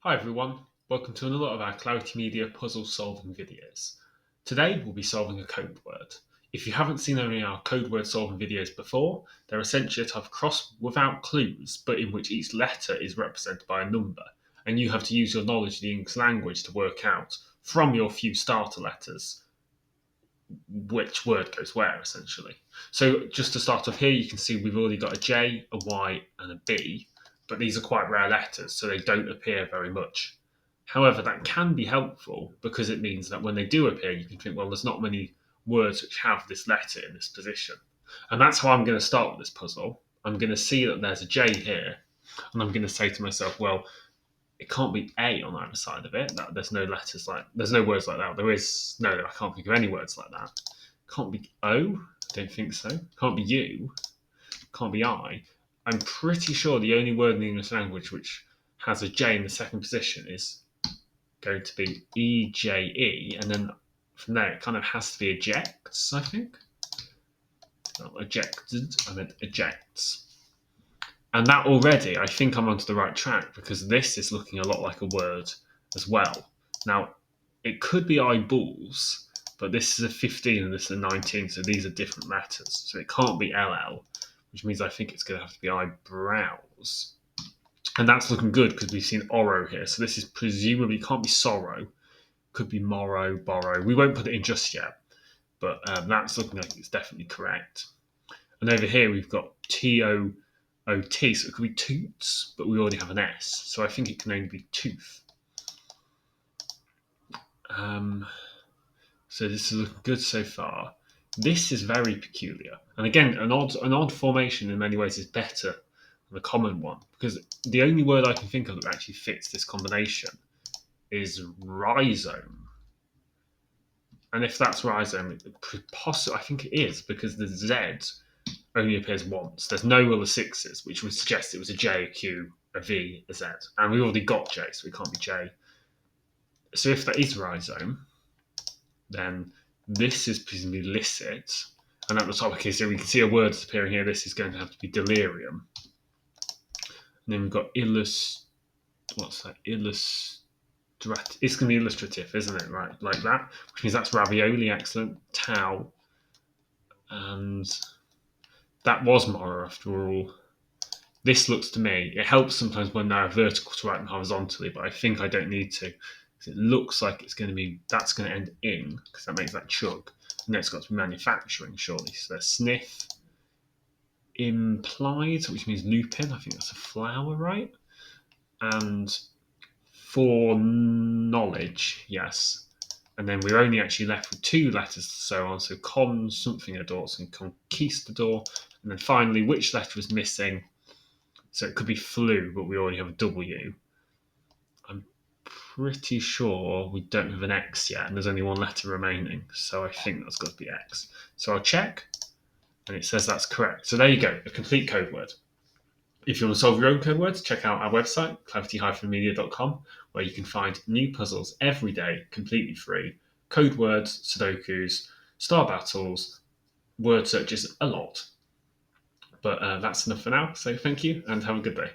Hi everyone, welcome to another of our Clarity Media puzzle solving videos. Today we'll be solving a code word. If you haven't seen any of our code word solving videos before, they're essentially a type of cross without clues, but in which each letter is represented by a number, and you have to use your knowledge of the English language to work out, from your few starter letters, which word goes where, essentially. So just to start off here, you can see we've already got a J, a Y, and a B, but these are quite rare letters, so they don't appear very much. However, that can be helpful because it means that when they do appear, you can think, well, there's not many words which have this letter in this position. And that's how I'm going to start with this puzzle. I'm going to see that there's a J here, and I'm going to say to myself, well, it can't be A on either side of it. There's no there's no words like that. I can't think of any words like that. Can't be O, I don't think so. Can't be U, can't be I. I'm pretty sure the only word in the English language which has a J in the second position is going to be EJE, and then from there it kind of has to be ejects, I think. Not ejected, I meant ejects. And that already, I think I'm onto the right track because this is looking a lot like a word as well. Now, it could be eyeballs, but this is a 15 and this is a 19, so these are different letters. So it can't be LL, which means I think it's going to have to be eyebrows. And that's looking good because we've seen Oro here. So this is presumably, can't be sorrow. Could be morrow, borrow. We won't put it in just yet, but that's looking like it's definitely correct. And over here we've got TO. OT, so it could be toots, but we already have an S, so I think it can only be tooth. So this is looking good so far. This is very peculiar, and again, an odd formation in many ways is better than a common one because the only word I can think of that actually fits this combination is rhizome. And if that's rhizome, I think it is because the Z only appears once. There's no other sixes, which would suggest it was a J, a Q, a V, a Z. And we already got J, so we can't be J. So if that is rhizome, then this is presumably licit. And at the top, okay, so we can see a word that's appearing here. This is going to have to be delirium. And then we've got what's that? It's going to be illustrative, isn't it? Right, like that. Which means that's ravioli, excellent. Tau. And that was Mora after all. This looks to me, it helps sometimes when they're vertical to write them horizontally, but I think I don't need to because it looks like it's going to be, that's going to end in because that makes that chug. And then it's got to be manufacturing, surely. So there's sniff, implied, which means lupin. I think that's a flower, right? And for knowledge, yes. And then we're only actually left with two letters to sew on. So con something adorts and conquistador. And then finally, which letter was missing? So it could be flu, but we already have a W. I'm pretty sure we don't have an X yet, and there's only one letter remaining. So I think that's got to be X. So I'll check, and it says that's correct. So there you go, a complete code word. If you want to solve your own code words, check out our website, clarity-media.com, where you can find new puzzles every day, completely free. Code words, Sudokus, star battles, word searches, a lot. But that's enough for now, so thank you and have a good day.